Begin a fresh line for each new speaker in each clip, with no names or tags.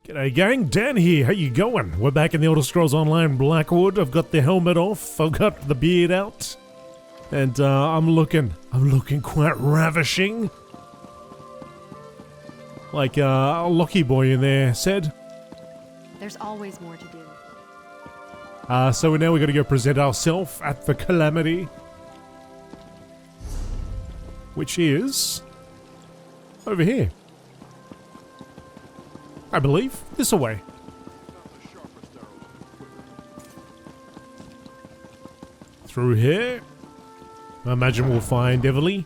G'day gang, Dan here, how you going? We're back in the Elder Scrolls Online Blackwood. I've got the helmet off, I've got the beard out, and I'm looking quite ravishing. Like a Lucky Boy in there said.
There's always more to do.
So now we got to go present ourselves at the Calamity, which is over here, I believe. This away. Through here. I imagine we'll find Everly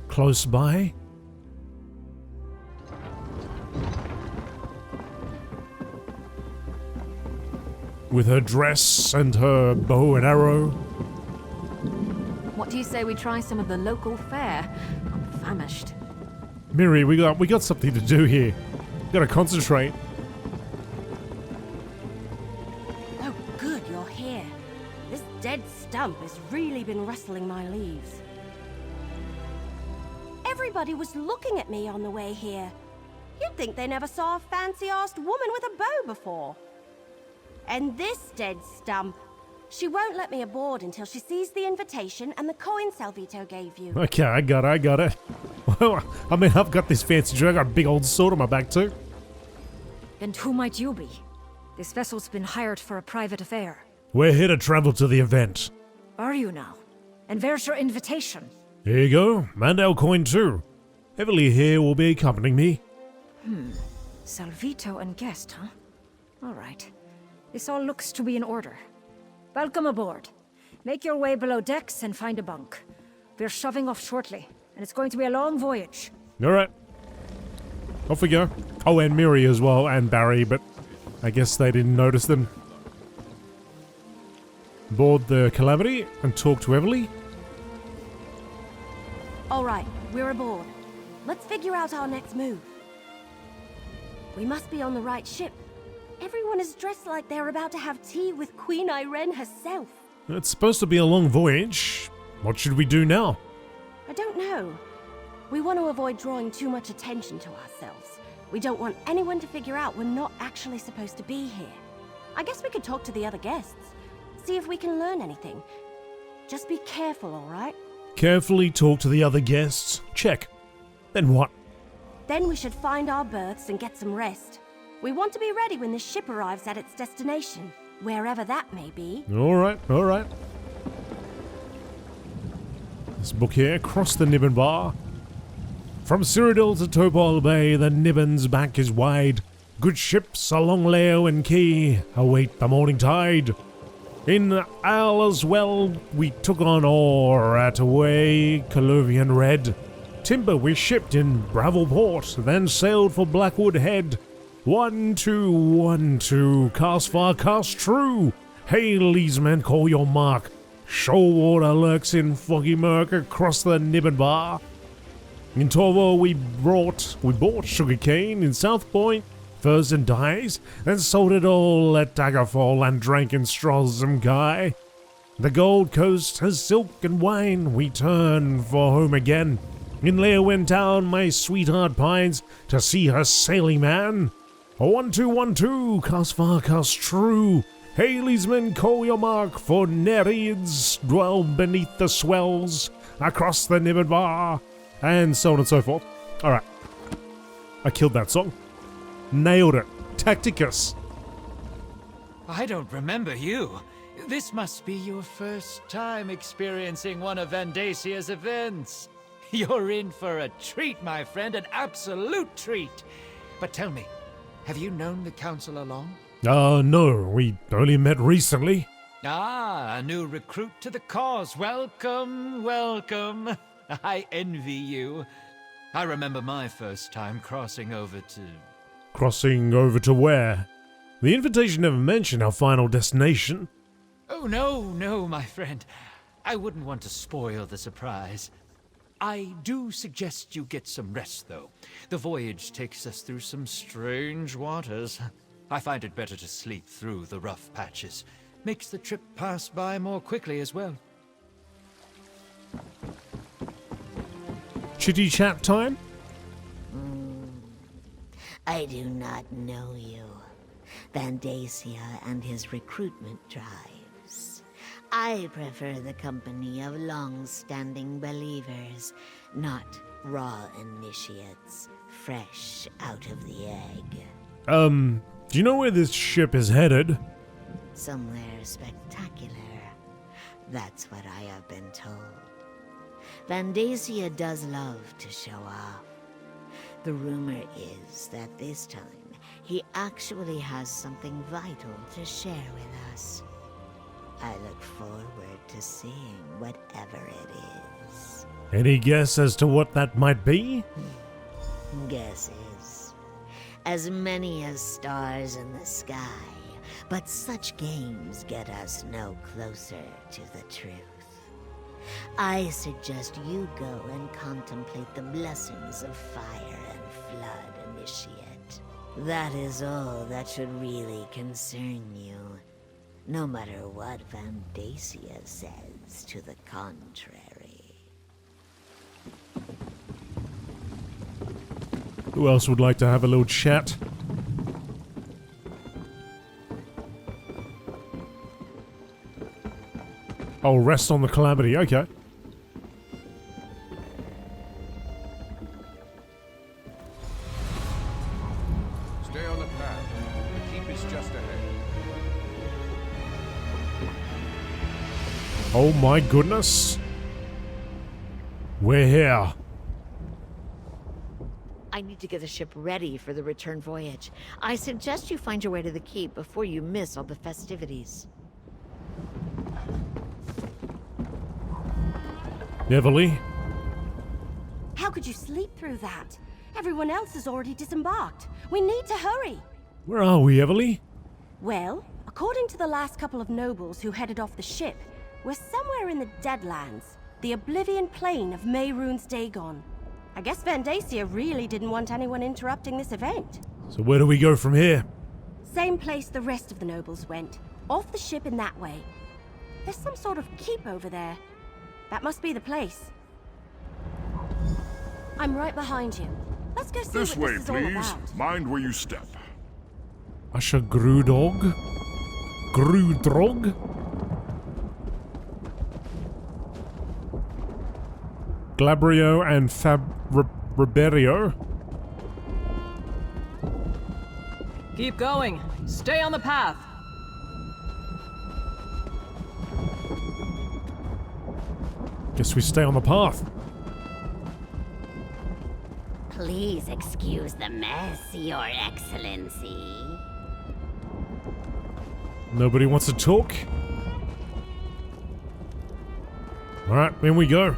close by. With her dress and her bow and arrow.
What do you say we try some of the local fare? I'm famished.
Miri, we got something to do here. Gotta concentrate.
Oh, good, you're here. This dead stump has really been rustling my leaves. Everybody was looking at me on the way here. You'd think they never saw a fancy-arsed woman with a bow before. And this dead stump, she won't let me aboard until she sees the invitation and the coin Salvito gave you.
Okay, I got it. Well, I mean, I've got this fancy drag, I got a big old sword on my back too.
And who might you be? This vessel's been hired for a private affair.
We're here to travel to the event.
Are you now? And where's your invitation?
Here you go, and our coin too. Everly here will be accompanying me.
Salvito and guest, huh? All right. This all looks to be in order. Welcome aboard. Make your way below decks and find a bunk. We're shoving off shortly, and it's going to be a long voyage.
Alright. Off we go. Oh, and Miri as well, and Barry, but I guess they didn't notice them. Board the Calamity and talk to Everly.
All right, we're aboard. Let's figure out our next move. We must be on the right ship. Everyone is dressed like they're about to have tea with Queen Irene herself.
It's supposed to be a long voyage. What should we do now?
I don't know. We want to avoid drawing too much attention to ourselves. We don't want anyone to figure out we're not actually supposed to be here. I guess we could talk to the other guests. See if we can learn anything. Just be careful, all right?
Carefully talk to the other guests. Check. Then what?
Then we should find our berths and get some rest. We want to be ready when the ship arrives at its destination, wherever that may be.
Alright. This book here, across the Nibbin Bar. From Cyrodiil to Topol Bay, the Nibbin's back is wide. Good ships along Leo and Key await the morning tide. In Isle as well, we took on ore at away Oblivion Red. Timber we shipped in Bravel Port, then sailed for Blackwood Head. 1-2-1-2, cast far, cast true. Haley's men call your mark. Shoalwater lurks in foggy murk across the Nibbin Bar. In Torvo we bought sugarcane. In South Point, furs and dyes, and sold it all at Daggerfall and drank in Stralsum Guy. The Gold Coast has silk and wine, we turn for home again. In Leowin Town my sweetheart pines to see her sailing man. 1-2-1-2, cast far, cast true. Haley's men call your mark, for Nereids dwell beneath the swells across the Nibbin Bar, and so on and so forth. Alright. I killed that song. Nailed it. Tacticus.
I don't remember you. This must be your first time experiencing one of Vandacia's events. You're in for a treat, my friend, an absolute treat. But tell me, have you known the council along?
No, we only met recently.
Ah, a new recruit to the cause. Welcome, welcome. I envy you. I remember my first time crossing over to...
Crossing over to where? The invitation never mentioned our final destination.
Oh, no, my friend. I wouldn't want to spoil the surprise. I do suggest you get some rest, though. The voyage takes us through some strange waters. I find it better to sleep through the rough patches. Makes the trip pass by more quickly as well.
Chitty chat time?
I do not know you. Vandacia and his recruitment drives. I prefer the company of long-standing believers, not raw initiates, fresh out of the egg.
Do you know where this ship is headed?
Somewhere spectacular. That's what I have been told. Vandacia does love to show off. The rumor is that this time, he actually has something vital to share with us. I look forward to seeing whatever it is.
Any guess as to what that might be?
Guesses. As many as stars in the sky, but such games get us no closer to the truth. I suggest you go and contemplate the blessings of fire and flood, initiate. That is all that should really concern you, no matter what Vandacia says to the contrary.
Who else would like to have a little chat? Oh, rest on the Calamity, okay.
Stay on the path. The keep is just ahead.
Oh my goodness. We're here.
I need to get the ship ready for the return voyage. I suggest you find your way to the keep before you miss all the festivities.
Beverly?
How could you sleep through that? Everyone else has already disembarked. We need to hurry.
Where are we, Everly?
Well, according to the last couple of nobles who headed off the ship, we're somewhere in the Deadlands, the Oblivion plane of Mehrunes Dagon. I guess Vandacia really didn't want anyone interrupting this event.
So where do we go from here?
Same place the rest of the nobles went, off the ship in that way. There's some sort of keep over there. That must be the place. I'm right behind you. Let's go see
This
what
way,
this is all
please.
about.
Mind where you step.
Asha Grudog? Grudrog? Glabrio and Riberio?
Keep going. Stay on the path.
Guess we stay on the path.
Please excuse the mess, Your Excellency.
Nobody wants to talk? Alright, in we go.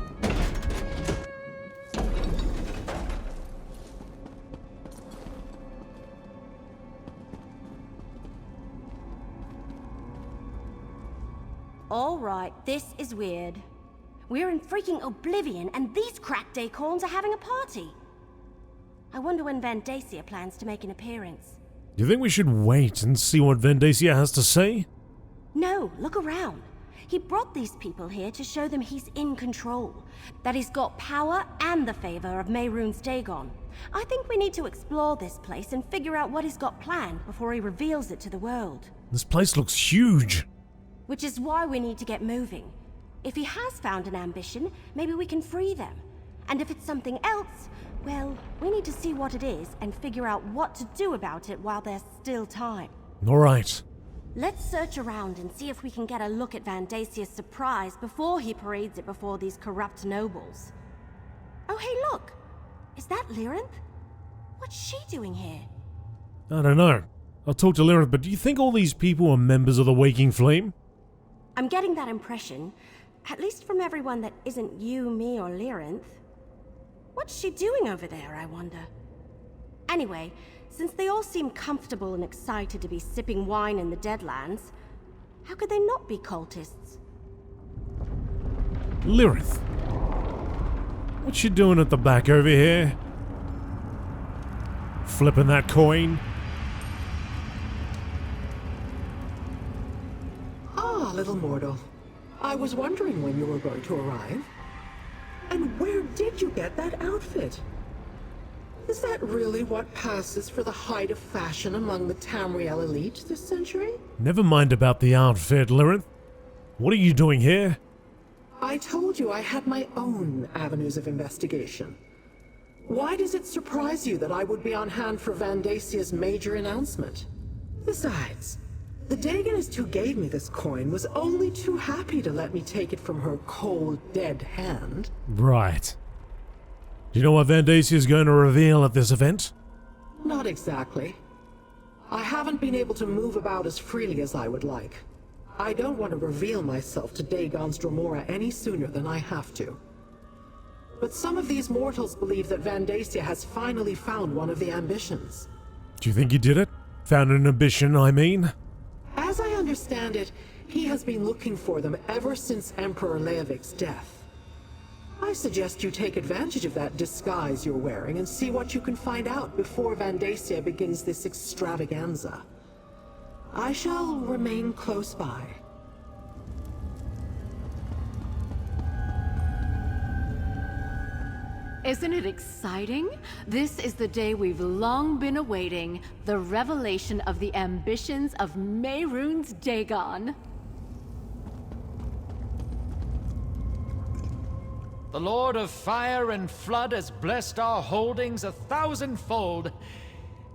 Alright, this is weird. We're in freaking Oblivion, and these cracked acorns are having a party. I wonder when Vandacia plans to make an appearance.
Do you think we should wait and see what Vandacia has to say?
No, look around. He brought these people here to show them he's in control, that he's got power and the favor of Mehrunes Dagon. I think we need to explore this place and figure out what he's got planned before he reveals it to the world.
This place looks huge.
Which is why we need to get moving. If he has found an ambition, maybe we can free them. And if it's something else, well, we need to see what it is and figure out what to do about it while there's still time.
Alright.
Let's search around and see if we can get a look at Vandacia's surprise before he parades it before these corrupt nobles. Oh, hey, look! Is that Lyranth? What's she doing here?
I don't know. I'll talk to Lyranth, but do you think all these people are members of the Waking Flame?
I'm getting that impression, at least from everyone that isn't you, me, or Lyranth. What's she doing over there, I wonder? Anyway, since they all seem comfortable and excited to be sipping wine in the Deadlands, how could they not be cultists?
Lyranth. What you doing at the back over here? Flipping that coin?
Ah, little mortal. I was wondering when you were going to arrive. And where did you get that outfit? Is that really what passes for the height of fashion among the Tamriel elite this century?
Never mind about the outfit, Lyranth. What are you doing here?
I told you I had my own avenues of investigation. Why does it surprise you that I would be on hand for Vandacia's major announcement? Besides, the Dagonist who gave me this coin was only too happy to let me take it from her cold, dead hand.
Right. Do you know what Vandacia is going to reveal at this event?
Not exactly. I haven't been able to move about as freely as I would like. I don't want to reveal myself to Dagon's Dromora any sooner than I have to. But some of these mortals believe that Vandacia has finally found one of the ambitions.
Do you think he did it? Found an ambition, I mean?
As I understand it, he has been looking for them ever since Emperor Leovik's death. I suggest you take advantage of that disguise you're wearing and see what you can find out before Vandacia begins this extravaganza. I shall remain close by.
Isn't it exciting? This is the day we've long been awaiting, the revelation of the ambitions of Mehrunes Dagon.
The Lord of Fire and Flood has blessed our holdings 1,000-fold.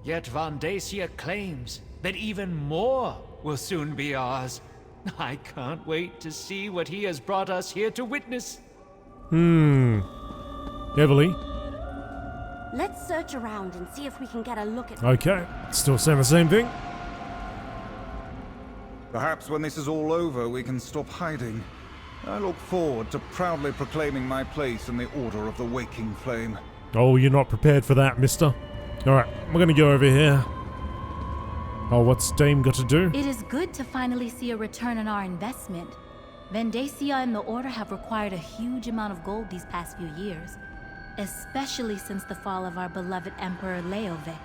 Yet Vandacia claims that even more will soon be ours. I can't wait to see what he has brought us here to witness.
Heavily.
Let's search around and see if we can get a look at...
Okay. Still saying the same thing?
Perhaps when this is all over, we can stop hiding. I look forward to proudly proclaiming my place in the Order of the Waking Flame.
Oh, you're not prepared for that, mister. Alright, we're gonna go over here. Oh, what's Dame got to do?
It is good to finally see a return on our investment. Vandacia and the Order have required a huge amount of gold these past few years, especially since the fall of our beloved Emperor Leovik.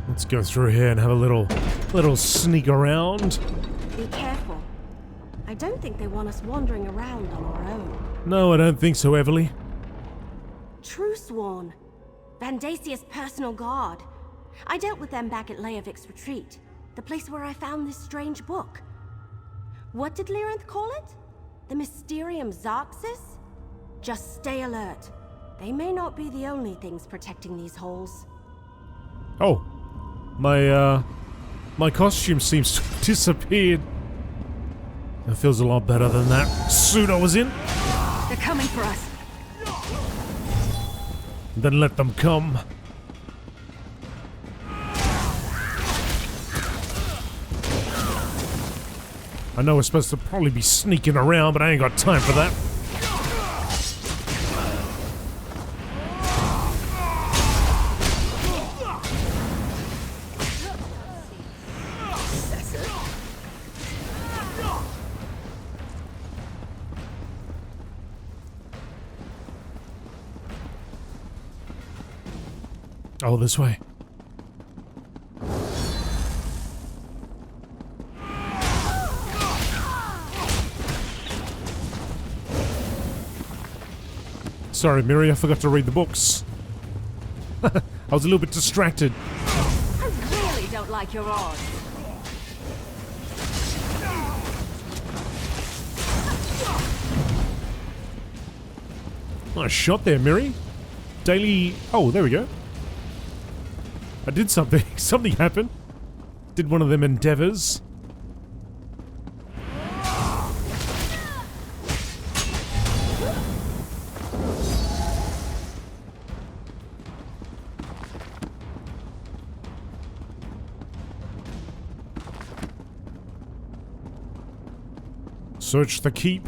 Let's go through here and have a little sneak around.
Be careful. I don't think they want us wandering around on our own.
No, I don't think so, Everly.
Truesworn. Vandacia's personal guard. I dealt with them back at Leovik's retreat, the place where I found this strange book. What did Lyranth call it? The Mysterium Zarxis? Just stay alert. They may not be the only things protecting these holes.
Oh. My costume seems to have disappeared. That feels a lot better than that suit I was in.
They're coming for us.
Then let them come. I know we're supposed to probably be sneaking around, but I ain't got time for that. Oh, this way. Sorry, Miri, I forgot to read the books. I was a little bit distracted.
I really don't like your odds.
Nice shot there, Miri. Daily... Oh, there we go. I did something. Something happened. Did one of them endeavors. Search the keep.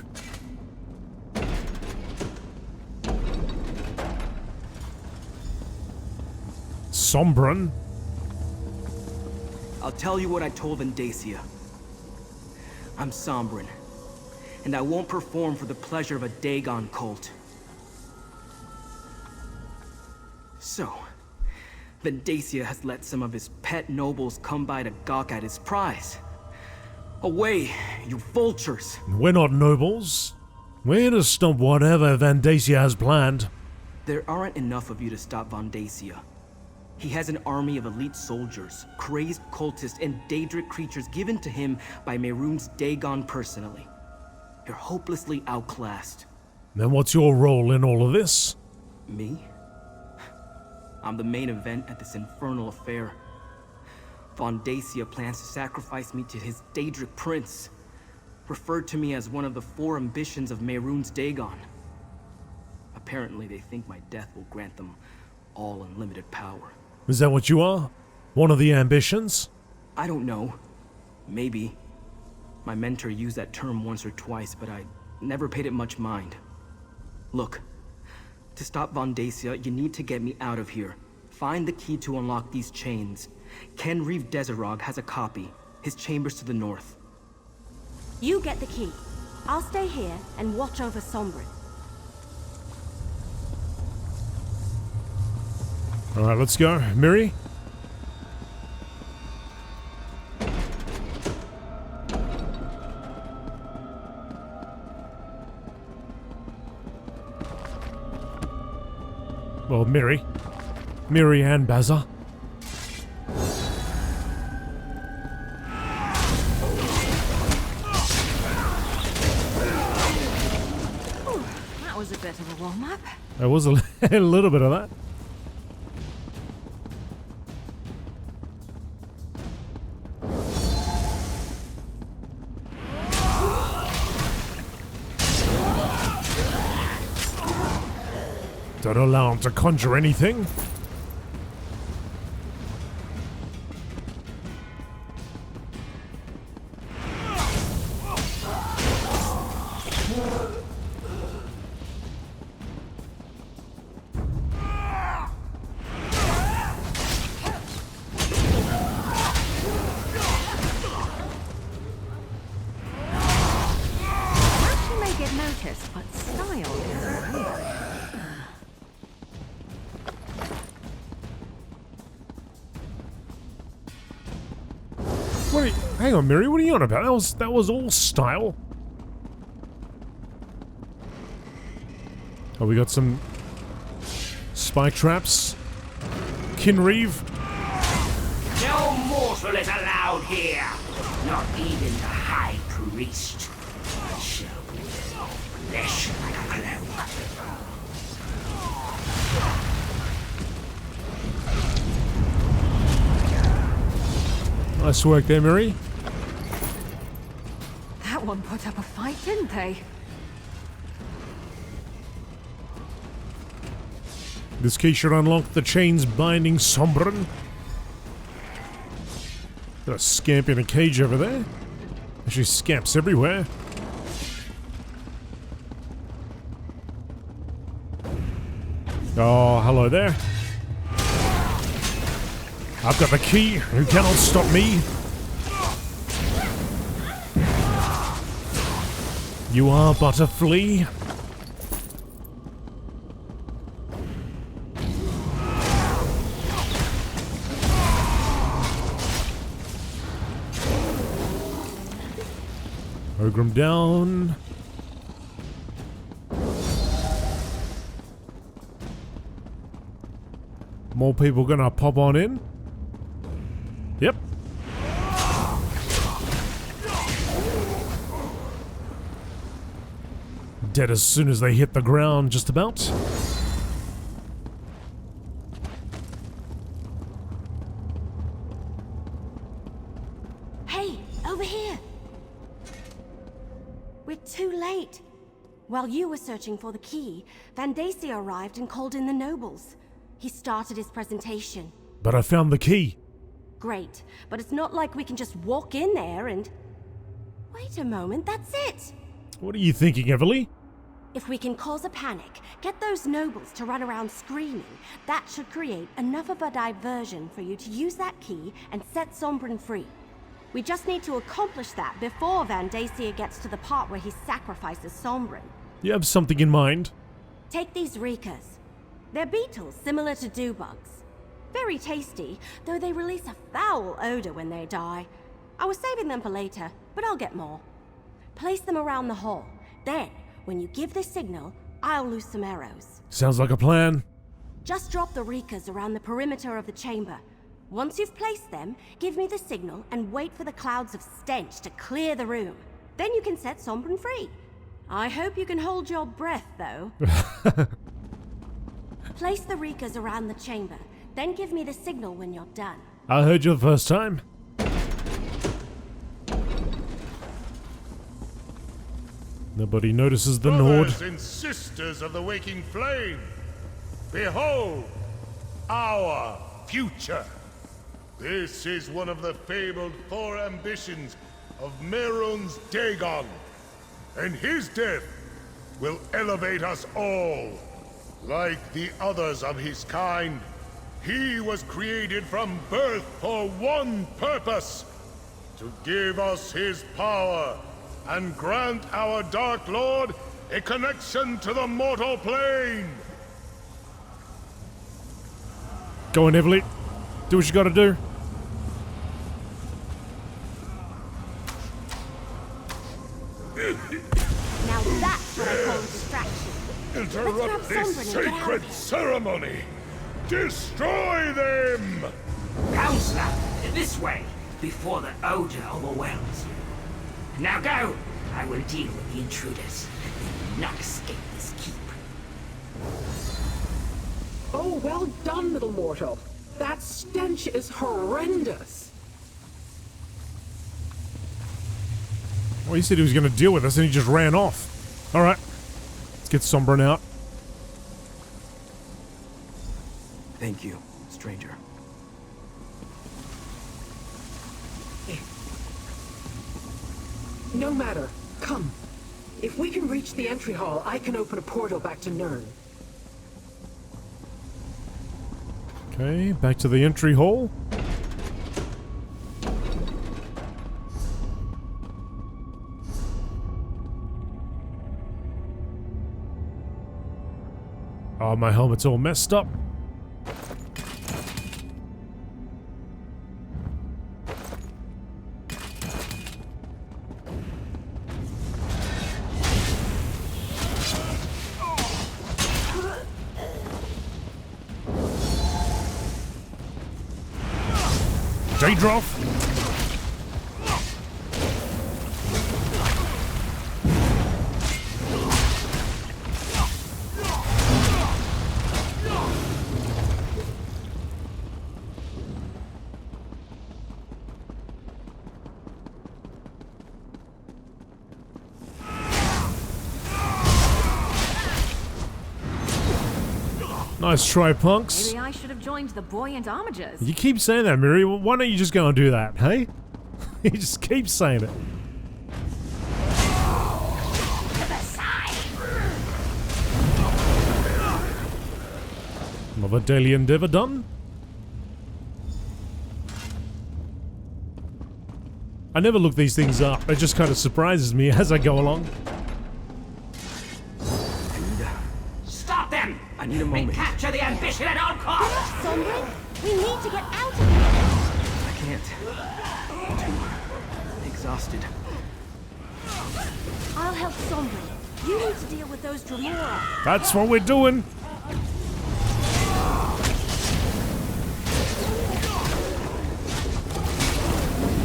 Sombren?
I'll tell you what I told Vandacia. I'm Sombren, and I won't perform for the pleasure of a Dagon cult. So, Vandacia has let some of his pet nobles come by to gawk at his prize. Away, you vultures!
We're not nobles. We're to stop whatever Vandacia has planned.
There aren't enough of you to stop Vandacia. He has an army of elite soldiers, crazed cultists, and Daedric creatures given to him by Mehrunes Dagon personally. You're hopelessly outclassed.
Then what's your role in all of this?
Me? I'm the main event at this infernal affair. Vandacia plans to sacrifice me to his Daedric prince, referred to me as one of the 4 ambitions of Mehrunes Dagon. Apparently they think my death will grant them all unlimited power.
Is that what you are? One of the ambitions?
I don't know. Maybe. My mentor used that term once or twice, but I never paid it much mind. Look, to stop Vandacia, you need to get me out of here. Find the key to unlock these chains. Ken Reeve Desirog has a copy. His chamber's to the north.
You get the key. I'll stay here and watch over Sombren.
Alright, let's go. Miri? Well, Miri. Miri and Baza.
That was a bit of a warm-up.
There was a little bit of that. Don't allow him to conjure anything.
Action may get noticed, but style is remembered.
Hang on, Miri, what are you on about? That was all style. Oh, we got some spike traps. Kinreeve.
No mortal is allowed here. Not even the High Priest. I shall flesh like a cloak.
Nice work there, Miri.
That one put up a fight, didn't they?
This key should unlock the chains binding Sombren. Got a scamp in a cage over there. Actually, scamps everywhere. Oh, hello there. I've got the key. You cannot stop me. You are but a flea. Ogrim down. More people gonna pop on in. Yep. Dead as soon as they hit the ground, just about.
Hey, over here! We're too late. While you were searching for the key, Vandacia arrived and called in the nobles. He started his presentation.
But I found the key.
Great, but it's not like we can just walk in there and... Wait a moment, that's it!
What are you thinking, Everly?
If we can cause a panic, get those nobles to run around screaming, that should create enough of a diversion for you to use that key and set Sombren free. We just need to accomplish that before Vandacia gets to the part where he sacrifices Sombren.
You have something in mind?
Take these reekers. They're beetles similar to dewbugs. Very tasty, though they release a foul odor when they die. I was saving them for later, but I'll get more. Place them around the hall. Then, when you give the signal, I'll loose some arrows.
Sounds like a plan.
Just drop the Reekers around the perimeter of the chamber. Once you've placed them, give me the signal and wait for the clouds of stench to clear the room. Then you can set Sombren free. I hope you can hold your breath, though. Place the Reekers around the chamber, then give me the signal when you're done.
I heard you the first time. Nobody notices the nod.
Brothers and sisters of the waking flame, behold our future. This is one of the fabled 4 ambitions of Mehrunes Dagon, and his death will elevate us all. Like the others of his kind, he was created from birth for one purpose: to give us his power and grant our Dark Lord a connection to the mortal plane.
Go on, Evelyn. Do what you gotta do.
Now that's what I call distraction.
Interrupt this sacred ceremony! Destroy them!
Counselor, this way, before the odor overwhelms you. Now go! I will deal with the intruders. They will not escape this keep.
Oh, well done, little mortal. That stench is horrendous.
Well, he said he was going to deal with us and he just ran off. Alright. Let's get Sombren out.
Thank you, stranger.
No matter. Come. If we can reach the entry hall, I can open a portal back to Nirn.
Okay, back to the entry hall. Oh, my helmet's all messed up. Daedroth! Nice try, punks.
Maybe I should have joined the buoyant hommages.
You keep saying that, Miri. Why don't you just go and do that, hey? You just keep saying it. Another daily endeavor done. I never look these things up. It just kind of surprises me as I go along.
Stop them!
I need a moment.
Recapture the ambition at all costs!
Sombren, we need to get out of here!
I can't. I'm too exhausted.
I'll help Sombren. You need to deal with those Dremora.
That's what we're doing.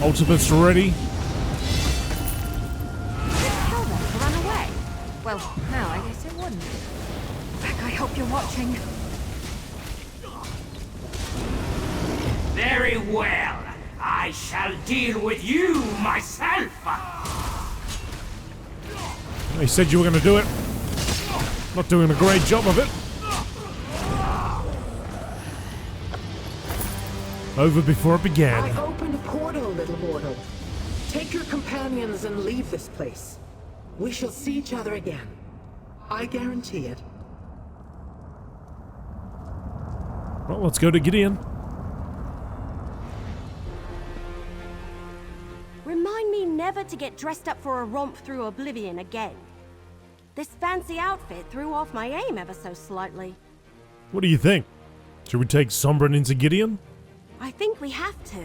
Ultimate's ready.
Tell them to run away. Well, no, I guess it wouldn't. Beck, I hope you're watching.
Very well. I shall deal with you myself.
They said you were going to do it. Not doing a great job of it. Over before it began.
I opened a portal, little mortal. Take your companions and leave this place. We shall see each other again. I guarantee it.
Well, let's go to Gideon.
Remind me never to get dressed up for a romp through Oblivion again. This fancy outfit threw off my aim ever so slightly.
What do you think? Should we take Sombren into Gideon?
I think we have to.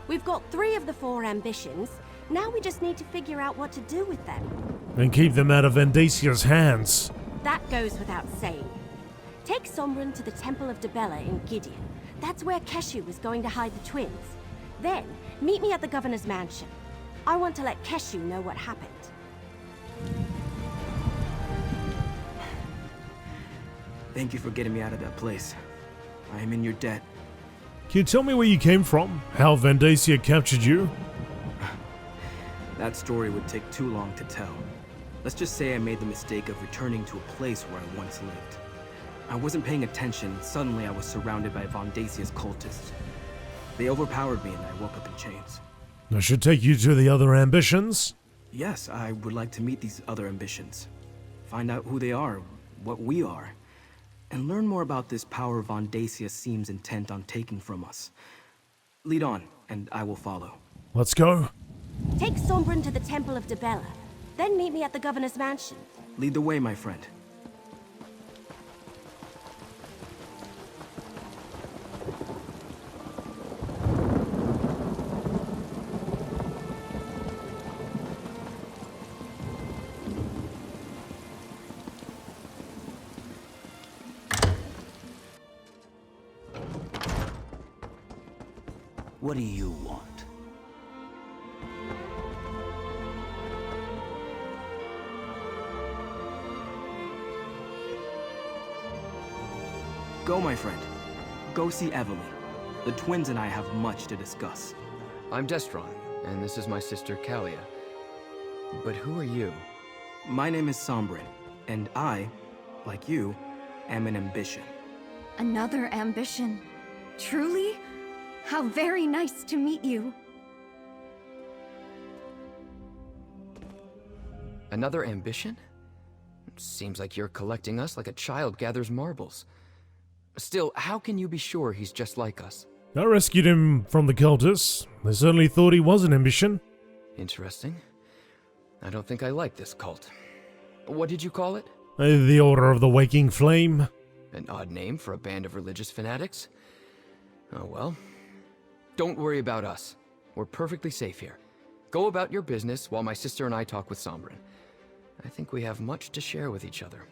We've got 3 of the 4 ambitions. Now we just need to figure out what to do with them.
And keep them out of Vandacia's hands.
That goes without saying. Take Sombren to the Temple of Debella in Gideon. That's where Keshu was going to hide the twins. Then, meet me at the governor's mansion. I want to let Keshu know what happened.
Thank you for getting me out of that place. I am in your debt.
Can you tell me where you came from? How Vandacia captured you?
That story would take too long to tell. Let's just say I made the mistake of returning to a place where I once lived. I wasn't paying attention, suddenly I was surrounded by Vandacia's cultists. They overpowered me and I woke up in chains.
I should take you to the other ambitions?
Yes, I would like to meet these other ambitions. Find out who they are, what we are, and learn more about this power Vandacia seems intent on taking from us. Lead on, and I will follow.
Let's go.
Take Sombren to the Temple of Debella, then meet me at the governor's mansion.
Lead the way, my friend.
What do you want?
Go, my friend. Go see Evely. The twins and I have much to discuss.
I'm Destron, and this is my sister Kalia. But who are you?
My name is Sombren, and I, like you, am an ambition.
Another ambition? Truly? How very nice to meet you.
Another ambition? Seems like you're collecting us like a child gathers marbles. Still, how can you be sure he's just like us?
I rescued him from the cultists. They certainly thought he was an ambition.
Interesting. I don't think I like this cult. What did you call it?
The Order of the Waking Flame.
An odd name for a band of religious fanatics? Oh well. Don't worry about us. We're perfectly safe here. Go about your business while my sister and I talk with Sombren. I think we have much to share with each other.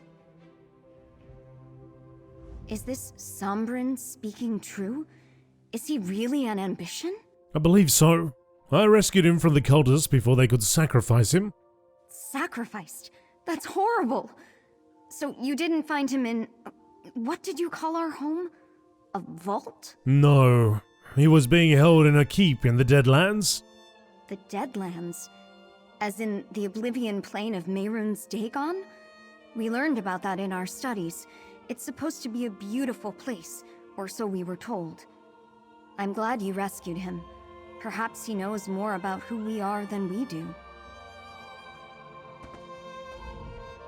Is this Sombren speaking true? Is he really an ambition?
I believe so. I rescued him from the cultists before they could sacrifice him.
Sacrificed? That's horrible! So you didn't find him in... what did you call our home? A vault?
No. He was being held in a keep in the Deadlands.
The Deadlands? As in the Oblivion plane of Mehrunes Dagon? We learned about that in our studies. It's supposed to be a beautiful place, or so we were told. I'm glad you rescued him. Perhaps he knows more about who we are than we do.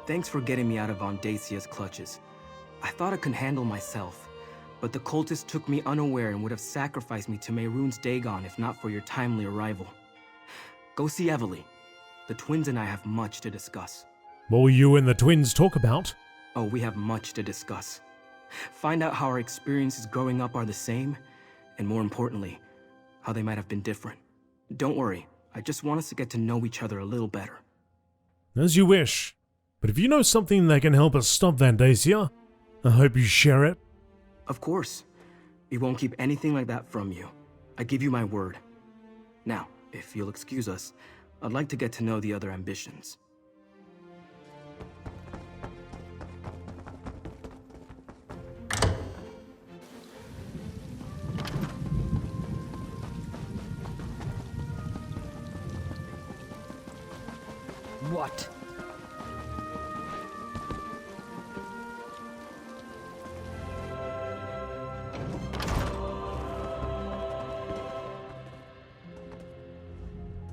Thanks for getting me out of Vandacia's clutches. I thought I could handle myself, but the cultists took me unaware and would have sacrificed me to Mehrunes Dagon if not for your timely arrival. Go see Evely. The twins and I have much to discuss.
What will you and the twins talk about?
Oh, we have much to discuss. Find out how our experiences growing up are the same, and more importantly, how they might have been different. Don't worry, I just want us to get to know each other a little better.
As you wish. But if you know something that can help us stop Vandacia, I hope you share it.
Of course. We won't keep anything like that from you. I give you my word. Now, if you'll excuse us, I'd like to get to know the other ambitions.
What?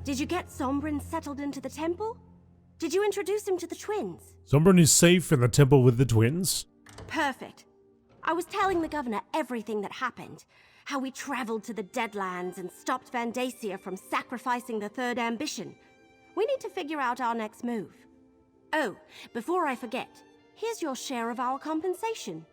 Did you get Sombren settled into the temple? Did you introduce him to the twins?
Sombren is safe in the temple with the twins.
Perfect. I was telling the governor everything that happened. How we traveled to the Deadlands and stopped Vandacia from sacrificing the third ambition. We need to figure out our next move. Oh, before I forget, here's your share of our compensation.